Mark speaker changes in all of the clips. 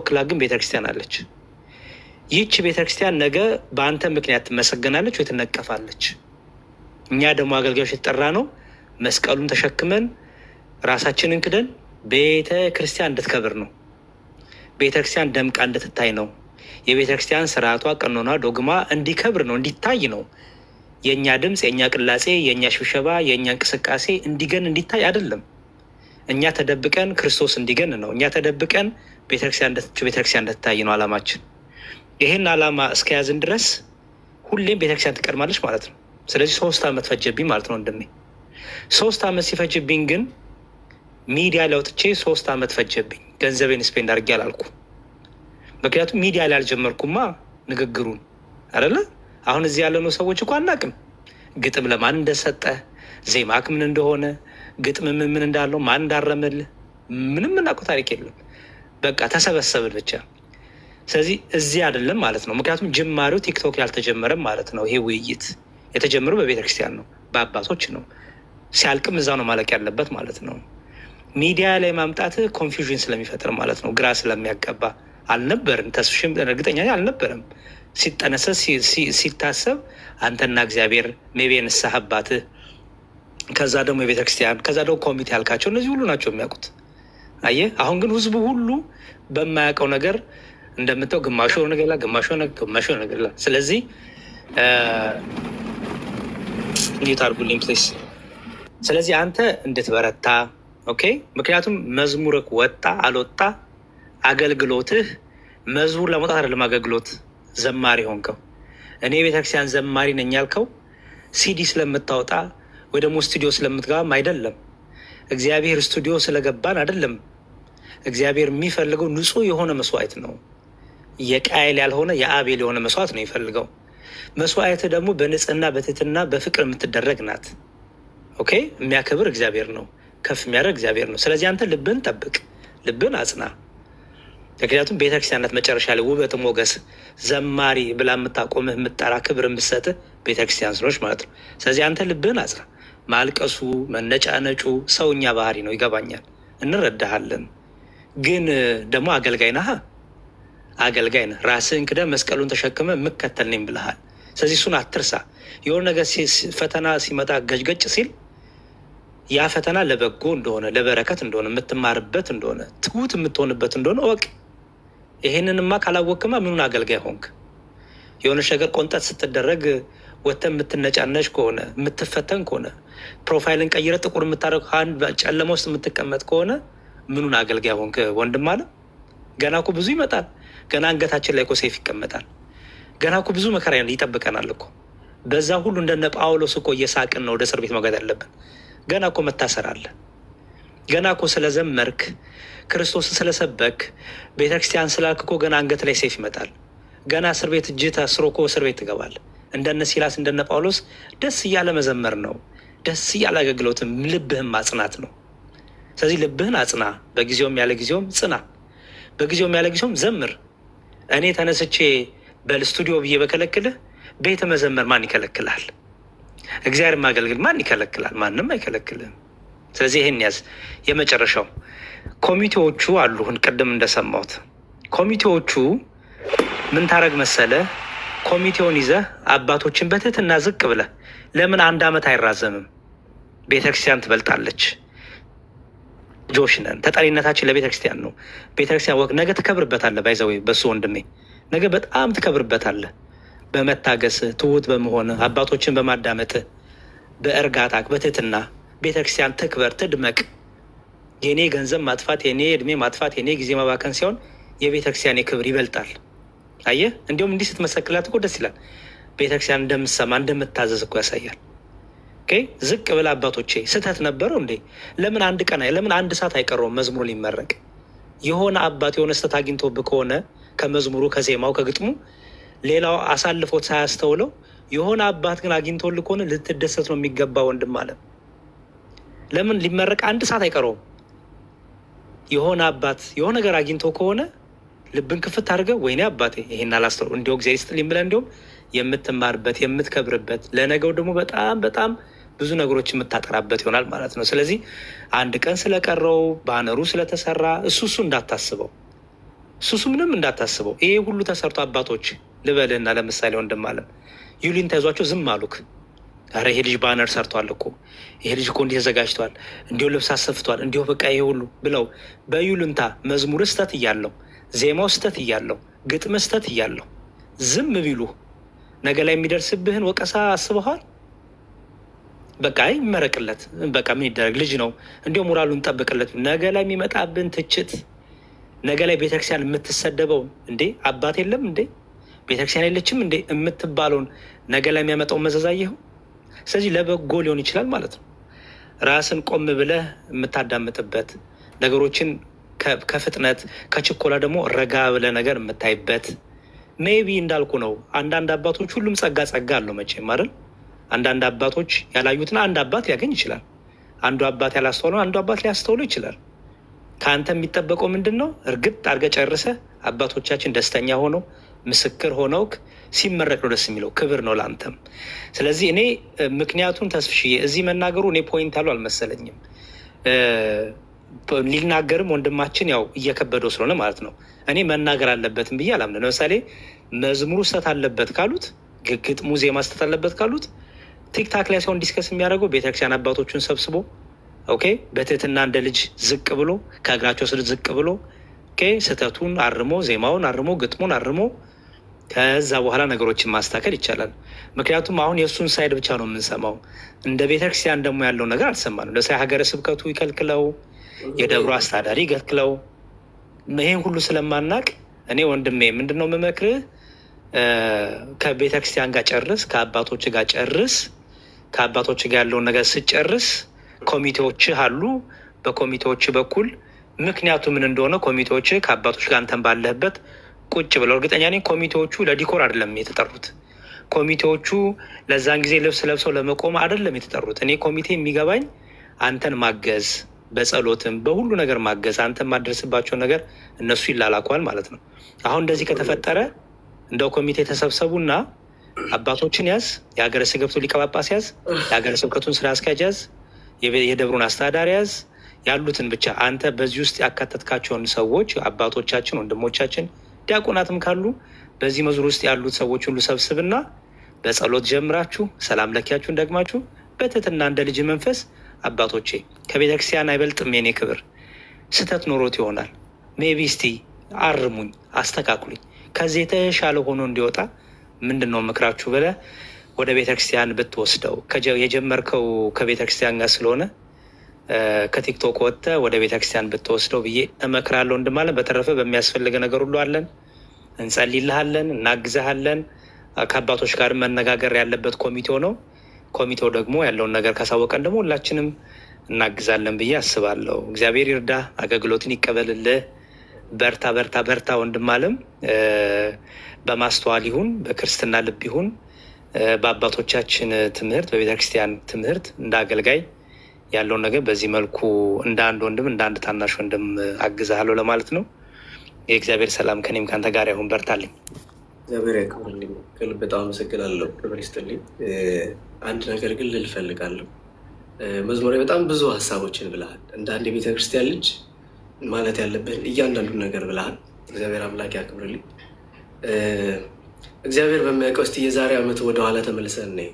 Speaker 1: ወክላ ግን ቤተክርስቲያን አለች። ይህች ቤተክርስቲያን ነገ በአንተ ምክንያት ትመሰገናለች ወይ ትነቀፋለች። እኛ ደግሞ አገልጋዮች የተጠራ ነው መስቀሉን ተሸክመን ራሳችንን ክደን ቤተ ክርስቲያን እንድትከብር ነው። ቤተ ክርስቲያን ደምቃ እንድትታይ ነው። የቤተ ክርስቲያን ስርዓቷ፣ ቀኖኗ፣ ዶግማ እንዲከብር ነው፣ እንዲታይ ነው። የእኛ ድምፅ፣ የእኛ ቅላጼ፣ የእኛ ሽብሸባ፣ የእኛ እንቅስቃሴ እንዲገን እንዲታይ አይደለም። እኛ ተደብቀን ክርስቶስ እንዲገን ነው። እኛ ተደብቀን ቤተክርስቲያን እንድትታይ ነው አላማችን። ይህን አላማ እስከያዝን ድረስ ሁሌም ቤተክርስቲያን ትቀድማለች ማለት ነው። ስለዚህ 3 ዓመት ፈጀብኝ ማለት ነው ወንድሜ። 3 ዓመት ሲፈጅብኝ ግን ሚዲያ ላይ ወጥቼ 3 ዓመት ፈጀብኝ። ገንዘቤን ስፔንድ አድርጌ አላልኩ። ምክንያቱም ሚዲያ ላይ አልጀመርኩማ ንግግሩን አይደለ። አሁን እዚህ ያለነው ሰዎች እኮ አናቅም ግጥም ለማን እንደሰጠ፣ ዜማክ ምን እንደሆነ፣ ግጥም ምን እንዳለው፣ ማን እንዳረመልህ ምንም እናውቀው ታሪክ የለም። በቃ ተሰበሰብን ብቻ። ስለዚህ እዚህ አይደለም ማለት ነው። ምክንያቱም ጅማሬው ቲክቶክ ያልተጀመረም ማለት ነው። ይሄ ውይይት የተጀመረው በቤተክርስቲያን ነው፣ በአባቶች ነው። ሲያልቅም እዛው ነው ማለቅ ያለበት ማለት ነው። ሚዲያ ላይ ማምጣት ኮንፊውዥን ስለሚፈጥር ማለት ነው፣ ግራ ስለሚያጋባ አልነበርም። ተስፍሽም እርግጠኛ አልነበረም ሲጠነሰስ ሲታሰብ አንተና እግዚአብሔር ሜቤ ንስሐ አባትህ፣ ከዛ ደግሞ የቤተክርስቲያን፣ ከዛ ደግሞ ኮሚቴ ያልካቸው እነዚህ ሁሉ ናቸው የሚያውቁት። አየህ፣ አሁን ግን ህዝቡ ሁሉ በማያውቀው ነገር እንደምታው ግማሹ ነገር ላይ ግማሹ ነገር ላይ። ስለዚህ እንዴት አድርጉልኝ ፕሌስ። ስለዚህ አንተ እንድትበረታ ኦኬ። ምክንያቱም መዝሙርክ ወጣ አልወጣ አገልግሎትህ መዝሙር ለመውጣት አይደለም። አገልግሎት ዘማሪ ሆንከው። እኔ ቤተክርስቲያን ዘማሪ ነኝ ያልከው ሲዲ ስለምታወጣ ወይ ደግሞ ስቱዲዮ ስለምትገባም አይደለም። እግዚአብሔር ስቱዲዮ ስለገባን አይደለም። እግዚአብሔር የሚፈልገው ንጹህ የሆነ መስዋዕት ነው። የቃየል ያልሆነ የአቤል የሆነ መስዋዕት ነው የሚፈልገው። መስዋዕት ደግሞ በንጽህና በትህትና በፍቅር የምትደረግ ናት። ኦኬ። የሚያከብር እግዚአብሔር ነው፣ ከፍ የሚያደርግ እግዚአብሔር ነው። ስለዚህ አንተ ልብን ጠብቅ፣ ልብን አጽና። ምክንያቱም ቤተክርስቲያን ናት መጨረሻ ላይ ውበት ሞገስ ዘማሪ ብላ የምታቆምህ የምጠራ ክብር የምትሰጥህ ቤተክርስቲያን ስለሆነች ማለት ነው። ስለዚህ አንተ ልብህን አጽና። ማልቀሱ መነጫነጩ ሰውኛ ባህሪ ነው፣ ይገባኛል፣ እንረዳሃለን። ግን ደግሞ አገልጋይ ነህ፣ አገልጋይ ነህ። ራስህን ክደህ መስቀሉን ተሸክመ የምከተል ነኝ ብለሃል። ስለዚህ እሱን አትርሳ። የሆነ ነገር ፈተና ሲመጣ ገጭገጭ ሲል ያ ፈተና ለበጎ እንደሆነ ለበረከት እንደሆነ የምትማርበት እንደሆነ ትሁት የምትሆንበት እንደሆነ እወቅ። ይሄንንማ ካላወቅማ ምኑን አገልጋይ ሆንክ? የሆነች ነገር ቆንጠት ስትደረግ ወጥተህ የምትነጫነች ከሆነ የምትፈተን ከሆነ ፕሮፋይልን ቀይረ ጥቁር የምታደርግ ጨለማ ውስጥ የምትቀመጥ ከሆነ ምኑን አገልጋይ ሆንክ ወንድም አለ። ገና እኮ ብዙ ይመጣል። ገና አንገታችን ላይ እኮ ሰይፍ ይቀመጣል። ገና እኮ ብዙ መከራ ይጠብቀናል እኮ። በዛ ሁሉ እንደነ ጳውሎስ እኮ እየሳቅን ነው ወደ እስር ቤት መግባት ያለብን። ገና እኮ መታሰር አለ። ገና እኮ ስለዘመርክ ክርስቶስን ስለሰበክ ቤተክርስቲያን ስላልክ እኮ ገና አንገት ላይ ሰይፍ ይመጣል። ገና እስር ቤት እጅ ታስሮ እኮ እስር ቤት ትገባል። እንደነ ሲላስ እንደነ ጳውሎስ ደስ እያለ መዘመር ነው፣ ደስ እያለ አገልግሎትም ልብህን ማጽናት ነው። ስለዚህ ልብህን አጽና፣ በጊዜውም ያለ ጊዜውም ጽና፣ በጊዜውም ያለ ጊዜውም ዘምር። እኔ ተነስቼ በስቱዲዮ ብዬ በከለክልህ ቤተ መዘመር ማን ይከለክላል? እግዚአብሔር ማገልግል ማን ይከለክላል? ማንም አይከለክልም። ስለዚህ ይህን ያዝ። የመጨረሻው ኮሚቴዎቹ አሉህን ቅድም እንደሰማሁት ኮሚቴዎቹ ምን ታረግ መሰለ? ኮሚቴውን ይዘህ አባቶችን በትህትና ዝቅ ብለህ ለምን 1 ዓመት አይራዘምም? ቤተክርስቲያን ትበልጣለች። ልጆች ነን። ተጠሪነታችን ለቤተክርስቲያን ነው። ቤተክርስቲያን ወቅ ነገ ትከብርበታለህ። ባይዘወይ በሱ ወንድሜ ነገ በጣም ትከብርበታለህ። በመታገስ ትሁት በመሆን አባቶችን በማዳመጥ በእርጋታ በትህትና ቤተክርስቲያን ትክበር ትድመቅ። የኔ ገንዘብ ማጥፋት፣ የኔ እድሜ ማጥፋት፣ የኔ ጊዜ ማባከን ሲሆን የቤተክርስቲያን ክብር ይበልጣል። አየህ፣ እንዲሁም እንዲህ ስትመሰክላት እኮ ደስ ይላል። ቤተክርስቲያን እንደምትሰማ እንደምታዘዝ እኮ ያሳያል። ዝቅ ብላ አባቶቼ ስህተት ነበረው እንዴ? ለምን 1 ቀን ለምን 1 ሰዓት አይቀረውም መዝሙሩ ሊመረቅ? የሆነ አባት የሆነ ስህተት አግኝቶብህ ከሆነ ከመዝሙሩ ከዜማው ከግጥሙ ሌላው አሳልፎት ሳያስተውለው የሆነ አባት ግን አግኝቶልህ ከሆነ ልትደሰት ነው የሚገባ ወንድም አለ። ለምን ሊመረቅ 1 ሰዓት አይቀረውም? የሆነ አባት የሆነ ነገር አግኝቶ ከሆነ ልብን ክፍት አድርገህ ወይኔ አባቴ ይሄን አላስተውለው እንዲሁ እግዚአብሔር ይስጥልኝ ብለህ እንዲሁም የምትማርበት የምትከብርበት ለነገው ደግሞ በጣም በጣም ብዙ ነገሮች የምታጠራበት ይሆናል ማለት ነው። ስለዚህ 1 ቀን ስለቀረው ባነሩ ስለተሰራ እሱ እንዳታስበው። ሱሱ ምንም እንዳታስበው። ይሄ ሁሉ ተሰርቶ አባቶች ልበልህና ለምሳሌ ወንድም አለም ዩሊን ተይዟቸው ዝም አሉክ። ኧረ ይሄ ልጅ ባነር ሰርቷል እኮ ይሄ ልጅ እኮ እንዲህ ተዘጋጅቷል፣ እንዲሁ ልብስ አሰፍቷል፣ እንዲሁ በቃ ይሄ ሁሉ ብለው በዩልንታ መዝሙር ስተት እያለው ዜማው ስተት እያለው ግጥም ስተት እያለው ዝም ቢሉ ነገ ላይ የሚደርስብህን ወቀሳ አስበኋል። በቃ ይመረቅለት፣ በቃ ምን ይደረግ ልጅ ነው፣ እንዲሁ ሞራሉን ጠብቅለት። ነገ ላይ የሚመጣብን ትችት፣ ነገ ላይ ቤተክርስቲያን የምትሰደበውን እንዴ አባት የለም እንዴ ቤተክርስቲያን የለችም እንዴ የምትባለውን ነገ ላይ የሚያመጣውን መዘዛየኸው። ስለዚህ ለበጎ ሊሆን ይችላል ማለት ነው። ራስን ቆም ብለህ የምታዳምጥበት ነገሮችን ከፍጥነት ከችኮላ ደግሞ ረጋ ብለህ ነገር የምታይበት ሜቢ እንዳልኩ ነው። አንዳንድ አባቶች ሁሉም ጸጋ አለው መቼም አይደል። አንዳንድ አባቶች ያላዩትን አንድ አባት ሊያገኝ ይችላል። አንዱ አባት ያላስተውለውን አንዱ አባት ሊያስተውለው ይችላል። ከአንተ የሚጠበቀው ምንድን ነው? እርግጥ አድርገህ ጨርሰህ አባቶቻችን ደስተኛ ሆነው ምስክር ሆነው ሲመረቅ ነው ደስ የሚለው፣ ክብር ነው ለአንተም። ስለዚህ እኔ ምክንያቱም ተስፍሽዬ እዚህ መናገሩ እኔ ፖይንት ያለው አልመሰለኝም። ሊናገርም ወንድማችን ያው እየከበደው ስለሆነ ማለት ነው እኔ መናገር አለበትም ብዬ አላምንም። ለምሳሌ መዝሙሩ ስተት አለበት ካሉት፣ ግጥሙ ዜማ ስተት አለበት ካሉት ቲክታክ ላይ ሰውን ዲስከስ የሚያደርገው ቤተክርስቲያን አባቶቹን ሰብስቦ ኦኬ በትህትና እንደ ልጅ ዝቅ ብሎ ከእግራቸው ስር ዝቅ ብሎ ስህተቱን አርሞ ዜማውን አርሞ ግጥሙን አርሞ ከዛ በኋላ ነገሮችን ማስተካከል ይቻላል። ምክንያቱም አሁን የእሱን ሳይድ ብቻ ነው የምንሰማው። እንደ ቤተክርስቲያን ደግሞ ያለው ነገር አልሰማንም። ለምሳሌ ሀገረ ስብከቱ ይከልክለው፣ የደብሮ አስተዳዳሪ ይከልክለው፣ ይሄን ሁሉ ስለማናቅ እኔ ወንድሜ ምንድን ነው የምመክርህ? ከቤተክርስቲያን ጋር ጨርስ፣ ከአባቶች ጋር ጨርስ። ከአባቶች ጋር ያለውን ነገር ስጨርስ ኮሚቴዎች አሉ። በኮሚቴዎች በኩል ምክንያቱ ምን እንደሆነ ኮሚቴዎች ከአባቶች ጋር አንተን ባለህበት ቁጭ ብለው፣ እርግጠኛ ነኝ ኮሚቴዎቹ ለዲኮር አይደለም የተጠሩት። ኮሚቴዎቹ ለዛን ጊዜ ልብስ ለብሰው ለመቆም አይደለም የተጠሩት። እኔ ኮሚቴ የሚገባኝ አንተን ማገዝ፣ በጸሎትም በሁሉ ነገር ማገዝ፣ አንተን ማድረስባቸውን ነገር እነሱ ይላላኳል ማለት ነው። አሁን እንደዚህ ከተፈጠረ እንደው ኮሚቴ ተሰብሰቡና አባቶችን ያዝ፣ የሀገረ ስብከቱ ሊቀ ጳጳስ ያዝ፣ የሀገረ ስብከቱን ስራ አስኪያጅ ያዝ፣ የደብሩን አስተዳዳሪ ያዝ፣ ያሉትን ብቻ አንተ በዚህ ውስጥ ያካተትካቸውን ሰዎች አባቶቻችን፣ ወንድሞቻችን፣ ዲያቆናትም ካሉ በዚህ መዝሙር ውስጥ ያሉት ሰዎች ሁሉ ሰብስብና በጸሎት ጀምራችሁ ሰላም ለኪያችሁን ደግማችሁ በትህትና እንደ ልጅ መንፈስ አባቶቼ ከቤተክርስቲያን አይበልጥም የኔ ክብር፣ ስህተት ኖሮት ይሆናል ሜቢ እስቲ አርሙኝ፣ አስተካክሉኝ፣ ከዚህ የተሻለ ሆኖ እንዲወጣ ምንድን ነው ምክራችሁ ብለህ ወደ ቤተክርስቲያን ብትወስደው፣ የጀመርከው ከቤተክርስቲያን ጋር ስለሆነ ከቲክቶክ ወጥተህ ወደ ቤተክርስቲያን ብትወስደው ብዬ እመክራለሁ። እንድማለን። በተረፈ በሚያስፈልገ ነገር ሁሉ አለን፣ እንጸልይልሃለን፣ እናግዘሃለን። ከአባቶች ጋር መነጋገር ያለበት ኮሚቴው ነው። ኮሚቴው ደግሞ ያለውን ነገር ካሳወቀን ደግሞ ሁላችንም እናግዛለን ብዬ አስባለሁ። እግዚአብሔር ይርዳ፣ አገልግሎትን ይቀበልልህ። በርታ በርታ በርታ ወንድማለም። በማስተዋል ይሁን፣ በክርስትና ልብ ይሁን፣ በአባቶቻችን ትምህርት፣ በቤተክርስቲያን ትምህርት እንደ አገልጋይ ያለውን ነገር በዚህ መልኩ እንደ አንድ ወንድም እንደ አንድ ታናሽ ወንድም አግዛለሁ ለማለት ነው። የእግዚአብሔር ሰላም ከኔም ከአንተ ጋር ይሁን። በርታልኝ።
Speaker 2: እግዚአብሔር ያክብርልኝ። ከልብ በጣም አመሰግናለሁ። ክብር ይስጥልኝ። አንድ ነገር ግን ልል እፈልጋለሁ። መዝሙሬ በጣም ብዙ ሀሳቦችን ብለሃል። እንደ አንድ የቤተክርስቲያን ልጅ ማለት ያለብህን እያንዳንዱ ነገር ብለሃል። እግዚአብሔር አምላክ ያክብርልኝ። እግዚአብሔር በሚያውቀው እስቲ የዛሬ ዓመት ወደኋላ ተመልሰን ነይ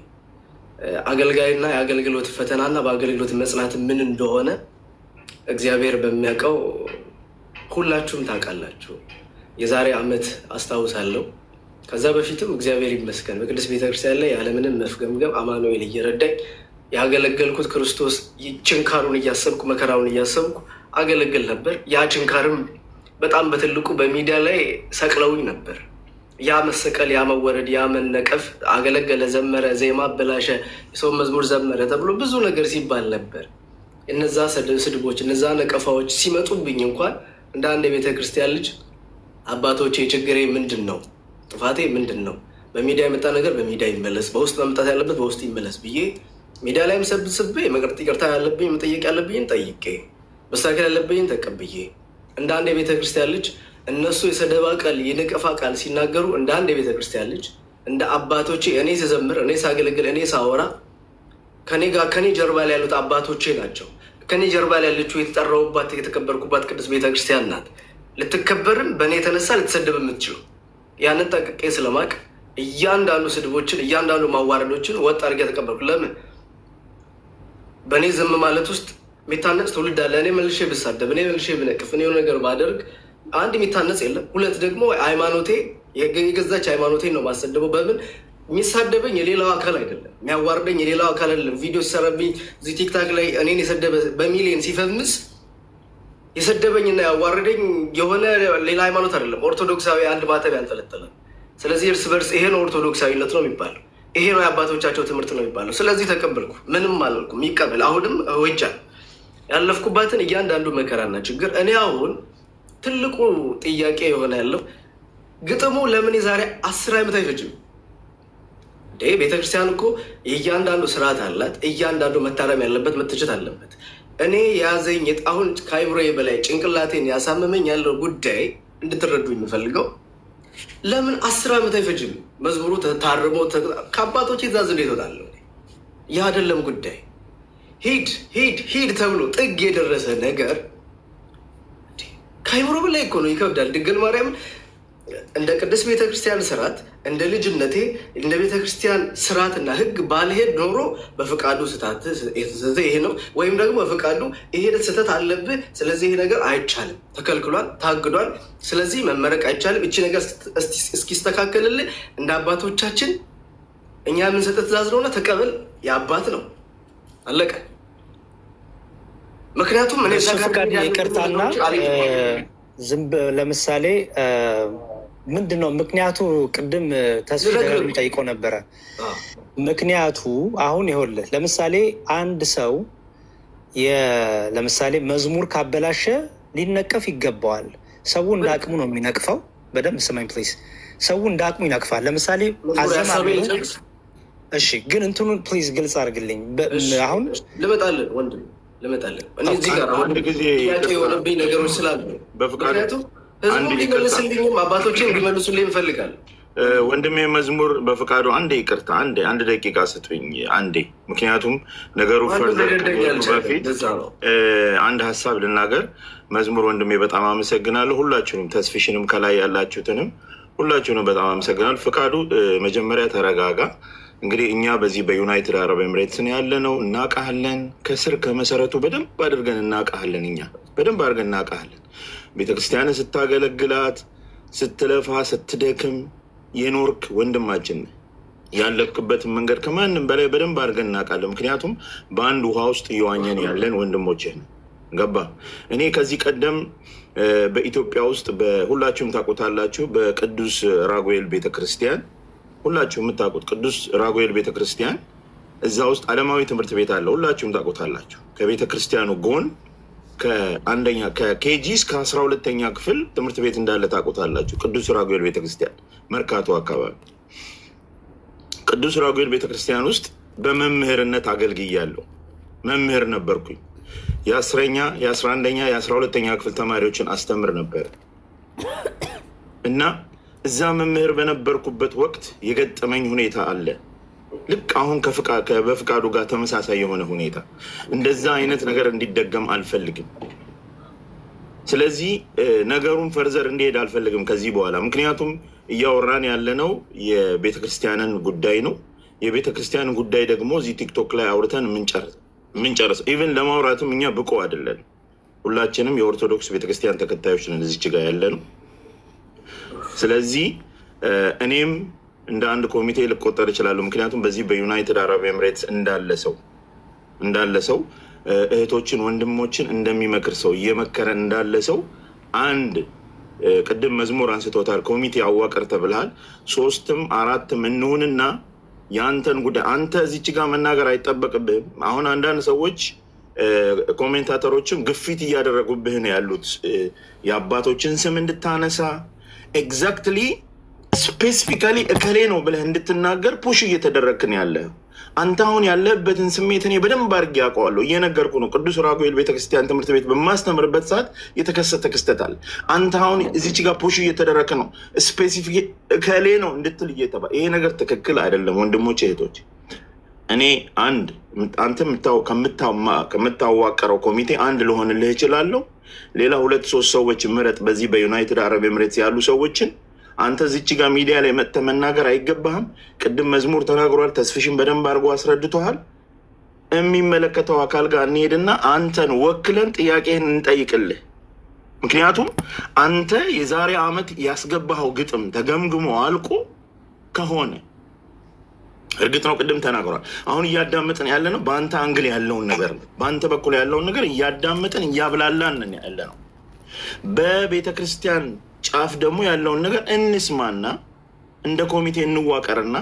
Speaker 2: አገልጋይና የአገልግሎት ፈተናና በአገልግሎት መጽናት ምን እንደሆነ እግዚአብሔር በሚያውቀው ሁላችሁም ታውቃላችሁ። የዛሬ ዓመት አስታውሳለሁ። ከዛ በፊትም እግዚአብሔር ይመስገን በቅድስት ቤተክርስቲያን ላይ ያለምንም መፍገምገም አማኑኤል እየረዳኝ ያገለገልኩት ክርስቶስ ችንካሩን እያሰብኩ መከራውን እያሰብኩ አገለግል ነበር። ያ ችንካርም በጣም በትልቁ በሚዲያ ላይ ሰቅለውኝ ነበር። ያ መሰቀል፣ ያ መወረድ፣ ያ መነቀፍ፣ አገለገለ፣ ዘመረ፣ ዜማ አበላሸ፣ የሰው መዝሙር ዘመረ ተብሎ ብዙ ነገር ሲባል ነበር። እነዛ ስድቦች፣ እነዛ ነቀፋዎች ሲመጡብኝ እንኳን እንደ አንድ የቤተ ክርስቲያን ልጅ አባቶቼ ችግሬ ምንድን ነው? ጥፋቴ ምንድን ነው? በሚዲያ የመጣ ነገር በሚዲያ ይመለስ፣ በውስጥ መምጣት ያለበት በውስጥ ይመለስ ብዬ ሚዲያ ላይም ሰብስቤ ይቅርታ ያለብኝ መጠየቅ ያለብኝን ጠይቄ መስተካከል ያለብኝን ተቀብዬ እንደ አንድ የቤተ ክርስቲያን ልጅ እነሱ የሰደባ ቃል የነቀፋ ቃል ሲናገሩ እንደ አንድ የቤተ ክርስቲያን ልጅ እንደ አባቶቼ እኔ ስዘምር፣ እኔ ሳገለግል፣ እኔ ሳወራ ከኔ ጀርባ ላይ ያሉት አባቶቼ ናቸው። ከኔ ጀርባ ላይ ያለችው የተጠራሁባት የተከበርኩባት ቅድስት ቤተ ክርስቲያን ናት። ልትከበርም በእኔ የተነሳ ልትሰደብ የምትችለው ያንን ጠንቅቄ ስለማቅ እያንዳንዱ ስድቦችን እያንዳንዱ ማዋረዶችን ወጥ አድርጌ ተቀበልኩ። ለምን በእኔ ዝም ማለት ውስጥ የሚታነጽ ትውልድ አለ። እኔ መልሼ ብሳደብ፣ እኔ መልሼ ብነቅፍ፣ እኔ የሆነ ነገር ባደርግ አንድ የሚታነጽ የለም። ሁለት ደግሞ ሃይማኖቴ የገዛች ሃይማኖቴን ነው ማሰደበው። በምን የሚሳደበኝ የሌላው አካል አይደለም፣ የሚያዋርደኝ የሌላው አካል አይደለም። ቪዲዮ ሲሰራብኝ እዚህ ቲክታክ ላይ እኔን የሰደበ በሚሊዮን ሲፈምስ የሰደበኝና ያዋረደኝ የሆነ ሌላ ሃይማኖት አይደለም፣ ኦርቶዶክሳዊ አንድ ማተብ ያንጠለጠለ። ስለዚህ እርስ በርስ ይሄ ነው ኦርቶዶክሳዊነት ነው የሚባለው፣ ይሄ ነው የአባቶቻቸው ትምህርት ነው የሚባለው። ስለዚህ ተቀበልኩ፣ ምንም አላልኩም። ይቀበል። አሁንም ወጃ ያለፍኩባትን እያንዳንዱ መከራና ችግር እኔ አሁን ትልቁ ጥያቄ የሆነ ያለው ግጥሙ ለምን የዛሬ 10 ዓመት አይፈጅም? ቤተክርስቲያን እኮ እያንዳንዱ ስርዓት አላት። እያንዳንዱ መታረም ያለበት መተቸት አለበት። እኔ የያዘኝ አሁን ከአይምሮዬ በላይ ጭንቅላቴን ያሳመመኝ ያለው ጉዳይ እንድትረዱ የሚፈልገው ለምን 10 ዓመት አይፈጅም? መዝሙሩ ታርሞ ከአባቶች ትእዛዝ እንዴት እወጣለሁ? ይህ አይደለም ጉዳይ። ሂድ ሂድ ሂድ ተብሎ ጥግ የደረሰ ነገር ከአይምሮ በላይ እኮ ነው። ይከብዳል። ድንግል ማርያም እንደ ቅድስት ቤተክርስቲያን ስርዓት እንደ ልጅነቴ እንደ ቤተክርስቲያን ስርዓትና ሕግ ባልሄድ ኖሮ በፍቃዱ ስህተት ይሄ ነው ወይም ደግሞ በፍቃዱ ይሄ ስህተት አለብህ፣ ስለዚህ ይሄ ነገር አይቻልም፣ ተከልክሏል፣ ታግዷል፣ ስለዚህ መመረቅ አይቻልም፣ እቺ ነገር እስኪስተካከልልህ እንደ አባቶቻችን እኛ የምንሰጠ ትእዛዝ ነውና ተቀበል። የአባት ነው፣ አለቀ። ምክንያቱም እኔ
Speaker 1: ፍቃድ ይቅርታና ለምሳሌ ምንድን ነው ምክንያቱ? ቅድም ተስፋ ጠይቆ ነበረ። ምክንያቱ አሁን ይኸውልህ፣ ለምሳሌ አንድ ሰው ለምሳሌ መዝሙር ካበላሸ ሊነቀፍ ይገባዋል። ሰው እንደ አቅሙ ነው የሚነቅፈው። በደንብ ስማኝ ፕሊዝ። ሰው እንደ አቅሙ ይነቅፋል። ለምሳሌ እሺ፣ ግን እንትኑን ፕሊዝ ግልጽ አድርግልኝ። አሁን
Speaker 2: ልመጣለን ወንድም ልመጣለን። እዚህ ጋር አንድ ጊዜ የሆነብኝ ነገሮች ስላሉ ምክንያቱም ህዝቡ ሊመልስልኝም አባቶችን እንዲመልሱልኝ እንፈልጋለን።
Speaker 3: ወንድሜ መዝሙር በፍቃዱ አንዴ ይቅርታ፣ አንድ ደቂቃ ስጡኝ አንዴ። ምክንያቱም ነገሩ ፈርዘር በፊት አንድ ሀሳብ ልናገር። መዝሙር ወንድሜ በጣም አመሰግናለሁ። ሁላችሁንም ተስፊሽንም ከላይ ያላችሁትንም ሁላችሁንም በጣም አመሰግናለሁ። ፍቃዱ መጀመሪያ ተረጋጋ። እንግዲህ እኛ በዚህ በዩናይትድ አረብ ኤምሬትስን ያለ ነው እናውቃለን። ከስር ከመሰረቱ በደንብ አድርገን እናውቃለን። እኛ በደንብ አድርገን እናውቃለን። ቤተክርስቲያንን ስታገለግላት፣ ስትለፋ፣ ስትደክም የኖርክ ወንድማችን ያለፍክበትን መንገድ ከማንም በላይ በደንብ አድርገን እናውቃለን። ምክንያቱም በአንድ ውሃ ውስጥ እየዋኘን ያለን ወንድሞችህ ገባ። እኔ ከዚህ ቀደም በኢትዮጵያ ውስጥ ሁላችሁም ታውቁታላችሁ፣ በቅዱስ ራጉኤል ቤተክርስቲያን ሁላችሁ የምታውቁት ቅዱስ ራጉኤል ቤተክርስቲያን እዛ ውስጥ ዓለማዊ ትምህርት ቤት አለ። ሁላችሁም ታውቁታላችሁ። ከቤተክርስቲያኑ ጎን ከኬጂ እስከ 12ኛ ክፍል ትምህርት ቤት እንዳለ ታውቁታላችሁ። ቅዱስ ራጉኤል ቤተክርስቲያን መርካቶ አካባቢ ቅዱስ ራጉኤል ቤተክርስቲያን ውስጥ በመምህርነት አገልግያለሁ። መምህር ነበርኩኝ። የ10ኛ የ11ኛ የ12ኛ ክፍል ተማሪዎችን አስተምር ነበር እና እዛ መምህር በነበርኩበት ወቅት የገጠመኝ ሁኔታ አለ። ልክ አሁን በፍቃዱ ጋር ተመሳሳይ የሆነ ሁኔታ፣ እንደዛ አይነት ነገር እንዲደገም አልፈልግም። ስለዚህ ነገሩን ፈርዘር እንዲሄድ አልፈልግም ከዚህ በኋላ። ምክንያቱም እያወራን ያለነው የቤተክርስቲያንን ጉዳይ ነው። የቤተክርስቲያን ጉዳይ ደግሞ እዚህ ቲክቶክ ላይ አውርተን የምንጨርስ ኢቨን ለማውራትም እኛ ብቁ አይደለን። ሁላችንም የኦርቶዶክስ ቤተክርስቲያን ተከታዮች ነን እዚች ጋር ያለ ነው። ስለዚህ እኔም እንደ አንድ ኮሚቴ ልቆጠር እችላለሁ። ምክንያቱም በዚህ በዩናይትድ አረብ ኤምሬትስ እንዳለ ሰው እህቶችን ወንድሞችን እንደሚመክር ሰው እየመከረ እንዳለ ሰው አንድ ቅድም መዝሙር አንስቶታል። ኮሚቴ አዋቀር ተብልሃል። 3ም 4ም እንሁንና የአንተን ጉዳይ አንተ እዚች ጋር መናገር አይጠበቅብህም። አሁን አንዳንድ ሰዎች ኮሜንታተሮችም ግፊት እያደረጉብህ ነው ያሉት የአባቶችን ስም እንድታነሳ ኤግዛክትሊ ስፔሲፊካሊ እከሌ ነው ብለህ እንድትናገር ፑሽ እየተደረግክን ያለ አንተ አሁን ያለህበትን ስሜት እኔ በደንብ አድርጌ ያውቀዋለሁ። እየነገርኩ ነው። ቅዱስ ራጉኤል ቤተክርስቲያን ትምህርት ቤት በማስተምርበት ሰዓት የተከሰተ ክስተት አለ። አንተ አሁን እዚች ጋር ፑሽ እየተደረግክ ነው፣ ስፔሲፊክ እከሌ ነው እንድትል እየተባለ ይሄ ነገር ትክክል አይደለም። ወንድሞች እህቶች፣ እኔ አንተ ከምታዋቀረው ኮሚቴ አንድ ልሆንልህ እችላለሁ። ሌላ 2-3 ሰዎች ምረጥ። በዚህ በዩናይትድ አረብ ኤምሬትስ ያሉ ሰዎችን አንተ እዚች ጋር ሚዲያ ላይ መጥተህ መናገር አይገባህም። ቅድም መዝሙር ተናግሯል። ተስፍሽን በደንብ አድርጎ አስረድቶሃል። የሚመለከተው አካል ጋር እንሄድና አንተን ወክለን ጥያቄህን እንጠይቅልህ። ምክንያቱም አንተ የዛሬ ዓመት ያስገባኸው ግጥም ተገምግሞ አልቆ ከሆነ እርግጥ ነው ቅድም ተናግሯል። አሁን እያዳመጥን ያለ ነው በአንተ አንግል ያለውን ነገር ነው። በአንተ በኩል ያለውን ነገር እያዳመጥን እያብላላን ያለ ነው። በቤተ ክርስቲያን ጫፍ ደግሞ ያለውን ነገር እንስማና እንደ ኮሚቴ እንዋቀርና